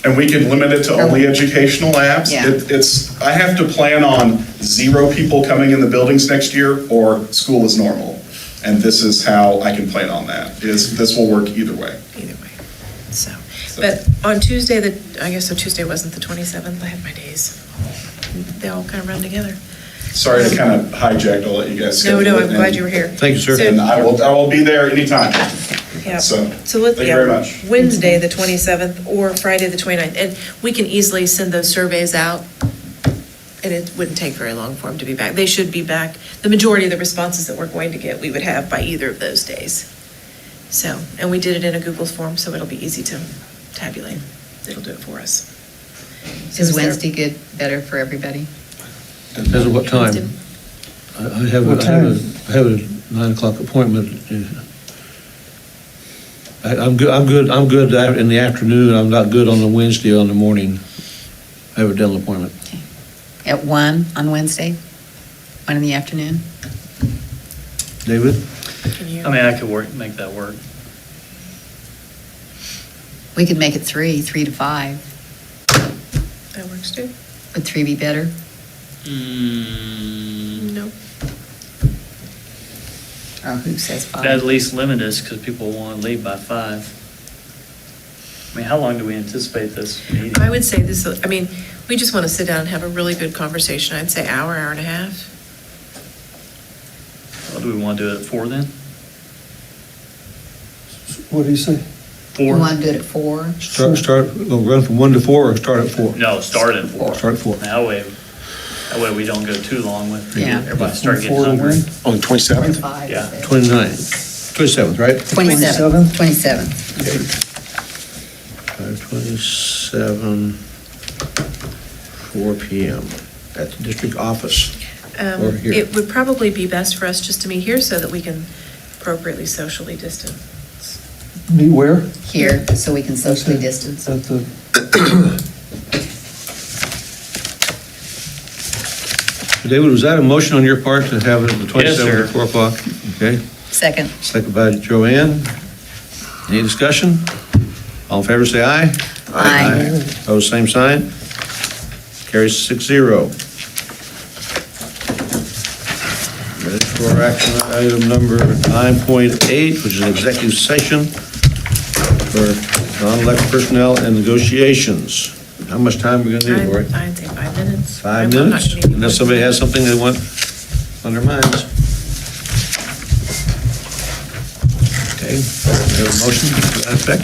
And we can limit it to only educational apps. Yeah. I have to plan on 0 people coming in the buildings next year or school is normal. And this is how I can plan on that, this will work either way. Either way, so. But on Tuesday, I guess so Tuesday wasn't the 27th, I had my days. They all kind of run together. Sorry to kind of hijack, I'll let you guys No, schedule no, it, I'm and- glad you were here. Thank you, sir. So- And I will be there anytime. Yeah. So, let's, thank you very much. Wednesday, the 27th, or Friday, the 29th, and we can easily send those surveys out, and it wouldn't take very long for them to be back. They should be back. The majority of the responses that we're going to get, we would have by either of those days. So, and we did it in a Google form, so it'll be easy to tabulate. It'll do it for us. Is Wednesday good, better for everybody? Depends on what time. Wednesday. I have What time? I have a 9 o'clock appointment. I'm good in the afternoon. I'm not good on the Wednesday on the morning. I have a dental appointment. At 1 on Wednesday? 1 in the afternoon? David? Can you? I mean, I could make that work. We could make it 3 to 5. That works too. Would 3 be better? No. Or who says 5? At least limit us, because people want to leave by 5. I mean, how long do we anticipate this meeting? I would say this, I mean, we just want to sit down and have a really good conversation. I'd say hour and a half. Well, do we want to do it at 4 then? What do you say? 4? You want to do it at 4? We'll run from 1 to 4 or start at 4? No, start at 4. Start at 4. That way we don't go too long with, Yeah. everybody start getting 4 to hungry. 1? On the 27th? 5. Yeah. 27th, right? 27th. 27th. 5/27, 4 PM at the district office. Or here. It would probably be best for us just to meet here so that we can appropriately socially distance. Meet where? Here, so we can socially distance. At the, David, was that a motion on your part to have it the 27th Yes, sir. at 4 o'clock? Okay. Second. Second by Joanne. Any discussion? All in favor, say aye. Aye. Opposed, same sign. Carries 6-0. Ready for our action item number 9.8, which is an executive session for non-elected personnel and negotiations. How much time are we gonna need, Lori? I'd say 5 minutes. 5 I'm not minutes? gonna need- Unless somebody has something they want on their minds. Okay, we have a motion to that effect?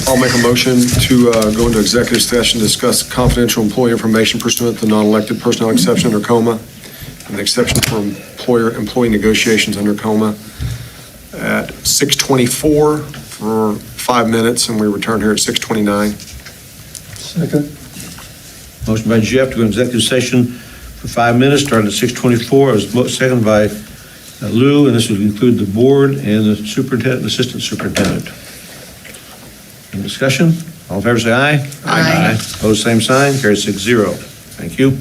I'll make a motion to go into executive session, discuss confidential employee information pursuant to non-elected personnel exception under COMA, and the exception for employer-employee negotiations under COMA at 6:24 for 5 minutes, and we return here at 6:29. second. Motion by Jeff to go into executive session for 5 minutes, starting at 6:24. It was seconded by Lou, and this would include the board and the superintendent and assistant superintendent. Any discussion? All in favor, say aye. Aye. Opposed, same sign. Carries 6-0. Thank you.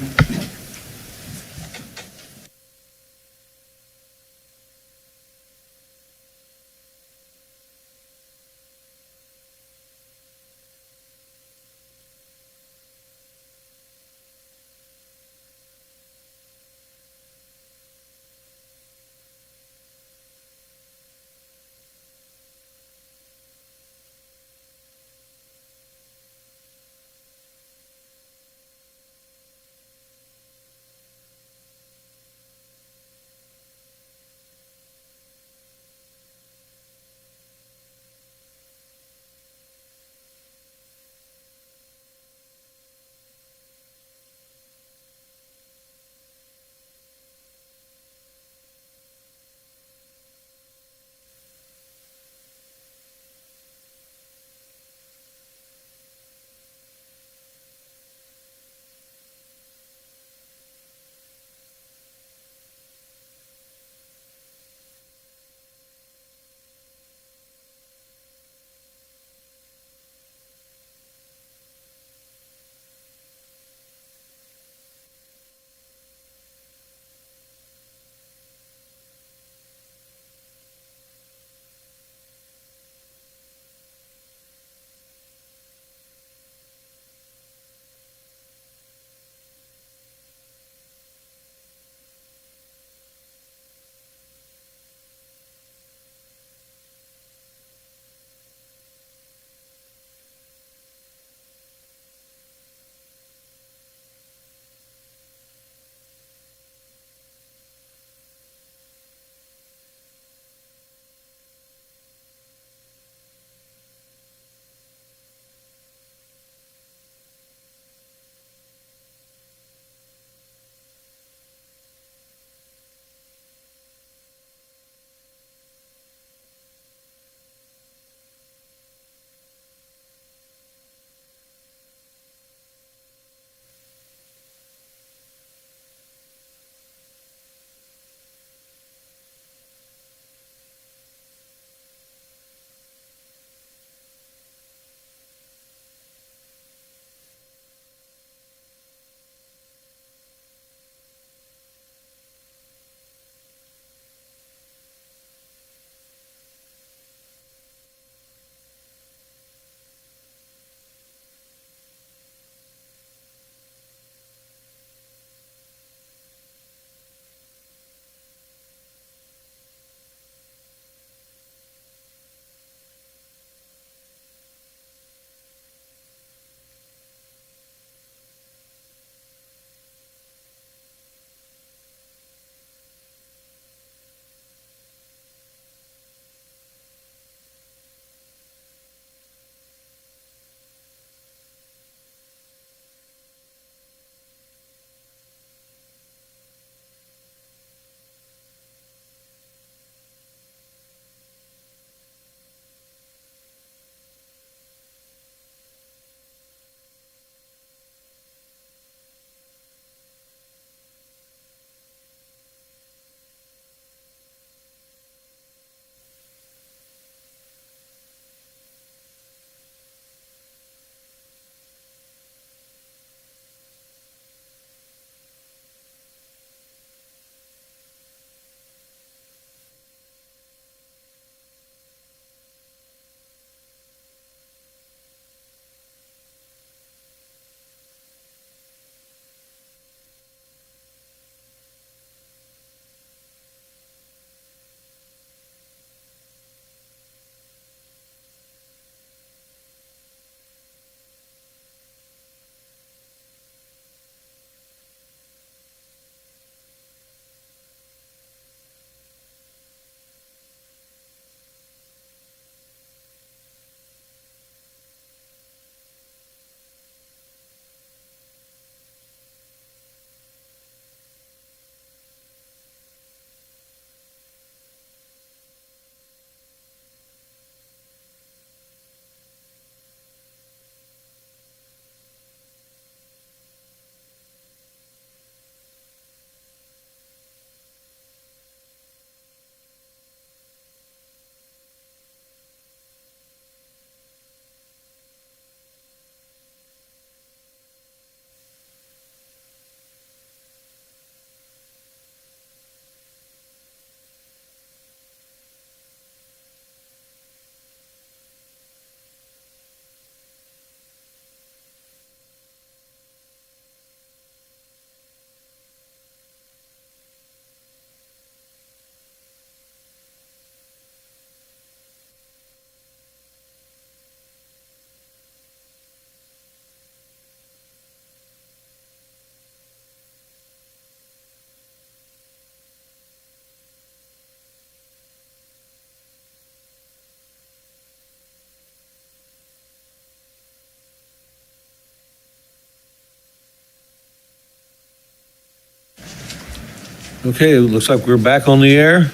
Okay, it looks like we're back on the air.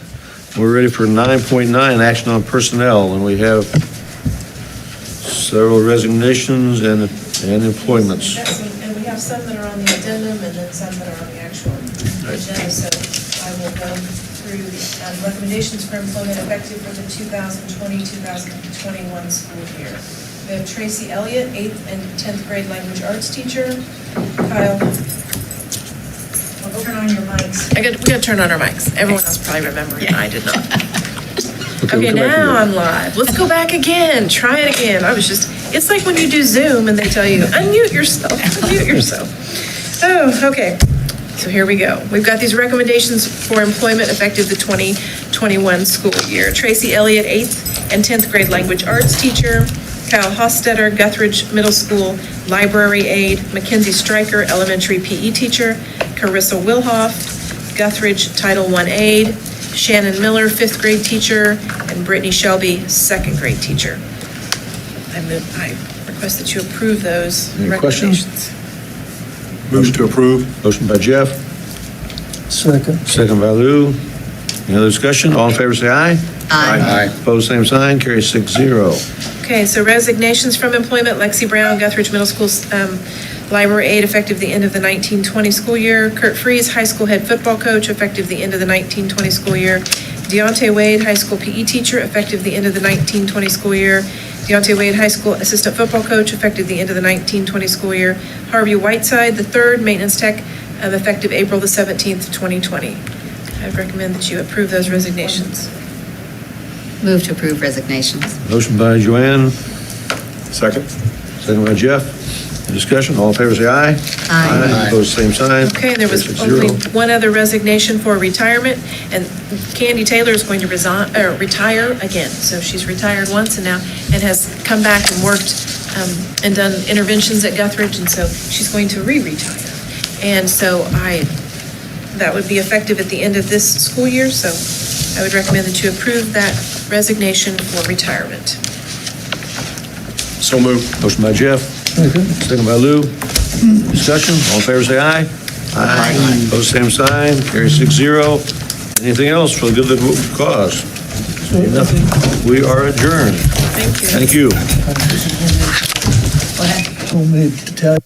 We're ready for 9.9, action on personnel, and we have several resignations and employments. And we have some that are on the addendum and then some that are on the actual agenda, so I will go through the recommendations for employment effective for the 2020-2021 school year. We have Tracy Elliott, 8th and 10th grade language arts teacher. Kyle. Turn on your mics. We got to turn on our mics. Everyone else probably remembered, and I did not. Okay, Okay, we'll come back now to I'm live. Let's go back again. Try it again. It's like when you do Zoom and they tell you, unmute yourself, unmute yourself. Oh, okay. So here we go. We've got these recommendations for employment effective the 2021 school year. Tracy Elliott, 8th and 10th grade language arts teacher. Kyle Hostetter, Guthridge Middle School library aide. Mackenzie Stryker, elementary PE teacher. Carissa Wilhoff, Guthridge Title I aide. Shannon Miller, 5th grade teacher. And Brittany Shelby, 2nd grade teacher. I request that you approve those Any questions? recommendations. Move to approve. Motion by Jeff, Second. second by Lou. Any other discussion? All in favor, say aye. Aye. Opposed, same sign, carries 6-0. Okay, so resignations from employment, Lexi Brown, Guthridge Middle School library aide, effective the end of the 1920 school year. Kurt Fries, high school head football coach, effective the end of the 1920 school year. Deontay Wade, high school PE teacher, effective the end of the 1920 school year. Deontay Wade, high school assistant football coach, effective the end of the 1920 school year. Harvey Whiteside, the third, maintenance tech, effective April the 17th, 2020. I recommend that you approve those resignations. Move to approve resignations. Motion by Joanne, Second. second by Jeff. Any discussion? All in favor, say aye. Aye. Opposed, same sign. Okay, there was Carries only 6-0. one other resignation for retirement, and Candy Taylor is going to retire again. So she's retired once and has come back and worked and done interventions at Guthridge, and so she's going to re-retire. And so that would be effective at the end of this school year, so I would recommend that you approve that resignation for retirement. So moved. Motion by Jeff, second by Lou. Discussion? All in favor, say aye. Aye. Opposed, same sign. Carries 6-0. Anything else for the good of the cause? Seeing nothing. We are adjourned. Thank you. Thank you. Homemade Italian.